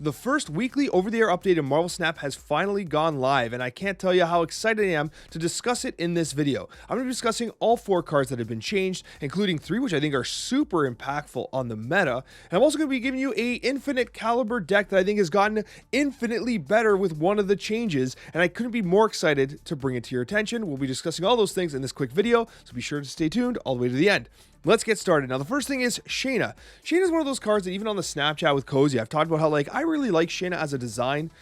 The first weekly over-the-air update in Marvel Snap has finally gone live, and I can't tell you how excited I am to discuss it in this video. I'm going to be discussing all 4 cards that have been changed, including 3 which I think are super impactful on the meta, and I'm also going to be giving you a infinite caliber deck that I think has gotten infinitely better with one of the changes, and I couldn't be more excited to bring it to your attention. We'll be discussing all those things in this quick video, so be sure to stay tuned all the way to the end. Let's get started. Now, the first thing is Shayna. Shayna is one of those cards that even on the Snapchat with Cozy, I've talked about how, like, I really like Shayna as a design.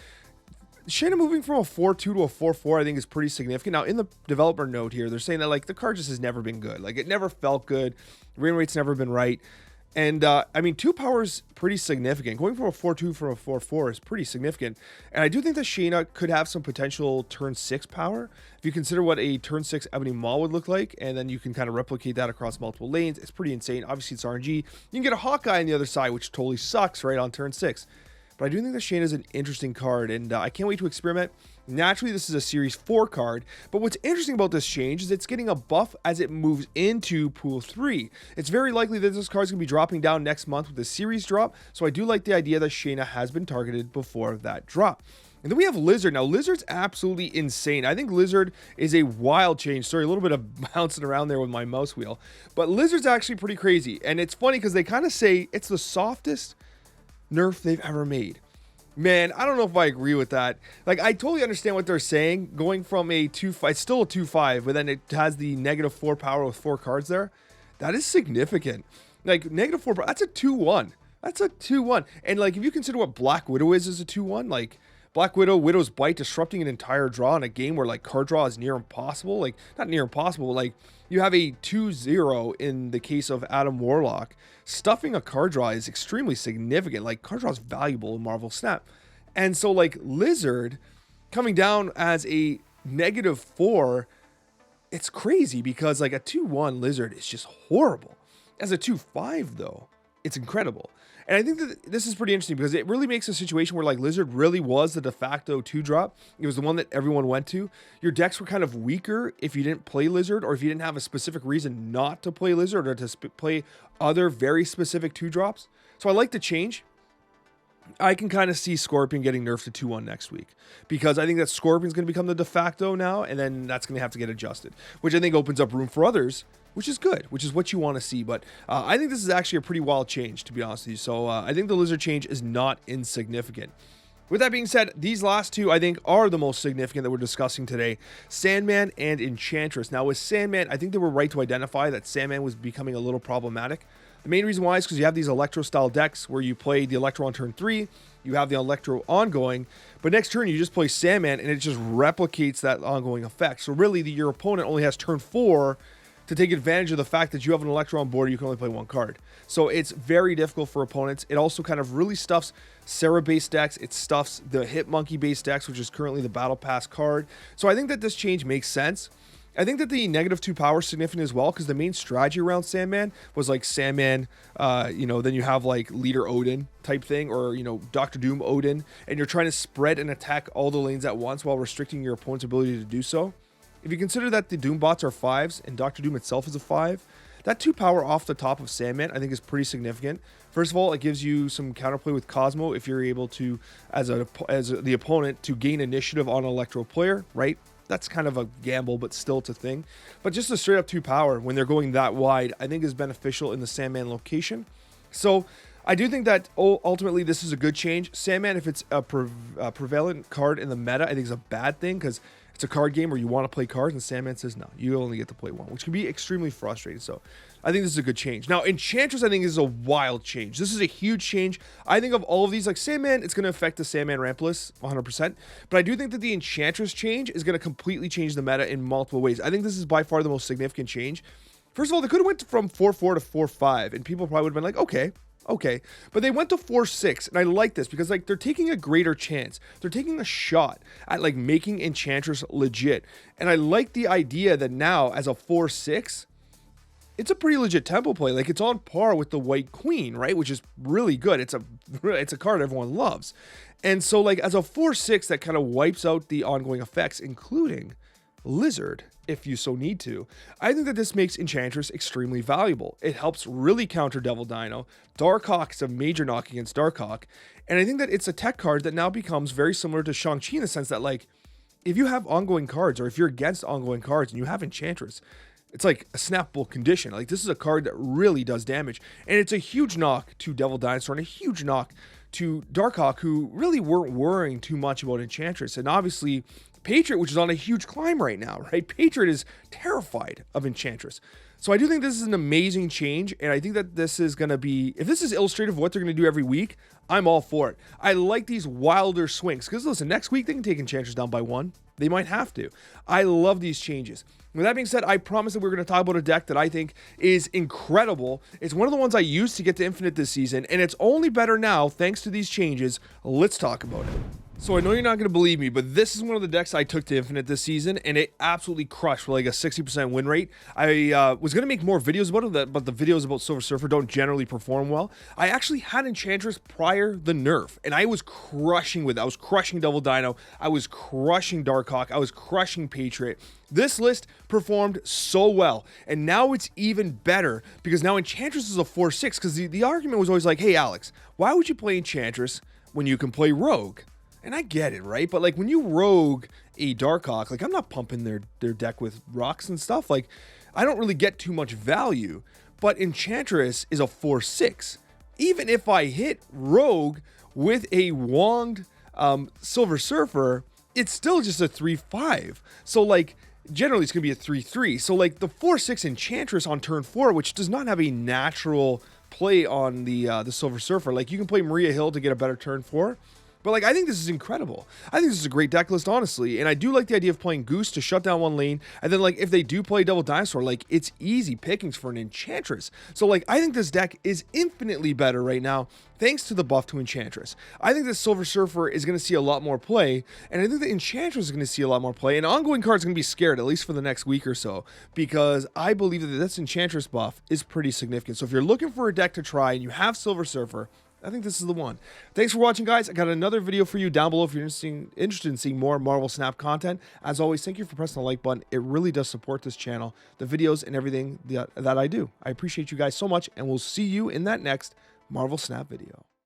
Shayna moving from a 4-2 to a 4-4, I think is pretty significant. Now, in the developer note here, they're saying that, like, the card just has never been good. Like, it never felt good. Rain rate's never been right. And, I mean, 2 power is pretty significant. Going from a 4-2 from a 4-4 is pretty significant. And I do think that Shayna could have some potential turn 6 power. If you consider what a turn 6 Ebony Maw would look like, and then you can kind of replicate that across multiple lanes, it's pretty insane. Obviously, it's RNG. You can get a Hawkeye on the other side, which totally sucks, right, on turn 6. But I do think that Shayna is an interesting card, and I can't wait to experiment. Naturally, this is a Series 4 card, but what's interesting about this change is it's getting a buff as it moves into Pool 3. It's very likely that this card's going to be dropping down next month with a Series drop, so I do like the idea that Shayna has been targeted before that drop. And then we have Lizard. Now, Lizard's absolutely insane. I think Lizard is a wild change. Sorry, a little bit of bouncing around there with my mouse wheel. But Lizard's actually pretty crazy, and it's funny because they kind of say it's the softest nerf they've ever made. Man, I don't know if I agree with that. Like, I totally understand what they're saying. Going from a 2-5, it's still a 2-5, but then it has the -4 power with 4 cards there. That is significant. Like, -4 power, that's a 2-1. That's a 2-1. And, like, if you consider what Black Widow is as a 2-1, like, Black Widow, Widow's Bite, disrupting an entire draw in a game where, like, card draw is near impossible. Like, not near impossible, but, like, you have a 2-0 in the case of Adam Warlock. Stuffing a card draw is extremely significant. Like, card draw is valuable in Marvel Snap. And so, like, Lizard coming down as a -4, it's crazy because, like, a 2-1 Lizard is just horrible. As a 2-5, though, it's incredible. And I think that this is pretty interesting because it really makes a situation where, like, Lizard really was the de facto 2-drop. It was the one that everyone went to. Your decks were kind of weaker if you didn't play Lizard, or if you didn't have a specific reason not to play Lizard, or to play other very specific 2-drops. So I like the change. I can kind of see Scorpion getting nerfed to 2-1 next week, because I think that Scorpion's going to become the de facto now, and then that's going to have to get adjusted, which I think opens up room for others, which is good, which is what you want to see. But I think this is actually a pretty wild change, to be honest with you. So I think the Lizard change is not insignificant. With that being said, these last 2, I think, are the most significant that we're discussing today. Sandman and Enchantress. Now, with Sandman, I think they were right to identify that Sandman was becoming a little problematic. The main reason why is because you have these Electro-style decks where you play the Electro on turn 3, you have the Electro ongoing, but next turn you just play Sandman, and it just replicates that ongoing effect. So really, your opponent only has turn 4 to take advantage of the fact that you have an Electro on board, you can only play 1 card. So it's very difficult for opponents. It also kind of really stuffs Sarah-based decks. It stuffs the Hitmonkey-based decks, which is currently the Battle Pass card. So I think that this change makes sense. I think that the -2 power is significant as well, because the main strategy around Sandman was, like, Sandman, you know, then you have, like, Leader Odin type thing, or, you know, Dr. Doom Odin, and you're trying to spread and attack all the lanes at once while restricting your opponent's ability to do so. If you consider that the Doom bots are 5s and Dr. Doom itself is a 5, that 2 power off the top of Sandman I think is pretty significant. First of all, it gives you some counterplay with Cosmo if you're able to, as the opponent, to gain initiative on an Electro player, right? That's kind of a gamble, but still it's a thing. But just a straight up 2 power when they're going that wide, I think is beneficial in the Sandman location. So I do think that ultimately this is a good change. Sandman, if it's a prevalent card in the meta, I think is a bad thing, because it's a card game where you want to play cards, and Sandman says no, you only get to play 1, which can be extremely frustrating. So I think this is a good change. Now, Enchantress, I think, is a wild change. This is a huge change. I think of all of these, like Sandman, it's going to affect the Sandman ramp list 100%. But I do think that the Enchantress change is going to completely change the meta in multiple ways. I think this is by far the most significant change. First of all, they could have went from 4-4 to 4-5, and people probably would have been like, okay, but they went to 4-6, and I like this because, like, they're taking a greater chance. They're taking a shot at, like, making Enchantress legit, and I like the idea that now, as a 4-6, it's a pretty legit tempo play. Like, it's on par with the White Queen, right, which is really good. It's a card everyone loves, and so, like, as a 4-6, that kind of wipes out the ongoing effects, including Lizard, if you so need to. I think that this makes Enchantress extremely valuable. It helps really counter Devil Dino. Darkhawk is a major knock against Darkhawk. And I think that it's a tech card that now becomes very similar to Shang-Chi in the sense that, like, if you have ongoing cards or if you're against ongoing cards and you have Enchantress, it's like a snappable condition. Like, this is a card that really does damage. And it's a huge knock to Devil Dinosaur and a huge knock to Darkhawk, who really weren't worrying too much about Enchantress. And obviously, Patriot, which is on a huge climb right now, right? Patriot is terrified of Enchantress. So I do think this is an amazing change, and I think that this is going to be, if this is illustrative of what they're going to do every week, I'm all for it. I like these wilder swings, because listen, next week they can take Enchantress down by 1. They might have to. I love these changes. With that being said, I promise that we're going to talk about a deck that I think is incredible. It's one of the ones I used to get to Infinite this season, and it's only better now thanks to these changes. Let's talk about it. So I know you're not going to believe me, but this is one of the decks I took to Infinite this season, and it absolutely crushed for like a 60% win rate. I was going to make more videos about it, but the videos about Silver Surfer don't generally perform well. I actually had Enchantress prior the nerf, and I was crushing with it. I was crushing Devil Dino. I was crushing Darkhawk. I was crushing Patriot. This list performed so well, and now it's even better because now Enchantress is a 4/6, because the argument was always like, hey, Alex, why would you play Enchantress when you can play Rogue? And I get it, right? But like when you rogue a Darkhawk, like I'm not pumping their deck with rocks and stuff. Like I don't really get too much value. But Enchantress is a 4/6. Even if I hit Rogue with a Wonged Silver Surfer, it's still just a 3/5. So like generally it's gonna be a 3/3. So like the 4/6 Enchantress on turn 4, which does not have a natural play on the Silver Surfer. Like you can play Maria Hill to get a better turn 4. But like, I think this is incredible. I think this is a great deck list, honestly. And I do like the idea of playing Goose to shut down one lane. And then like, if they do play Devil Dinosaur, like it's easy pickings for an Enchantress. So like, I think this deck is infinitely better right now, thanks to the buff to Enchantress. I think that Silver Surfer is going to see a lot more play. And I think that Enchantress is going to see a lot more play. And ongoing cards are going to be scared, at least for the next week or so. Because I believe that this Enchantress buff is pretty significant. So if you're looking for a deck to try and you have Silver Surfer, I think this is the one. Thanks for watching, guys. I got another video for you down below if you're interested in seeing more Marvel Snap content. As always, thank you for pressing the like button. It really does support this channel, the videos, and everything that I do. I appreciate you guys so much, and we'll see you in that next Marvel Snap video.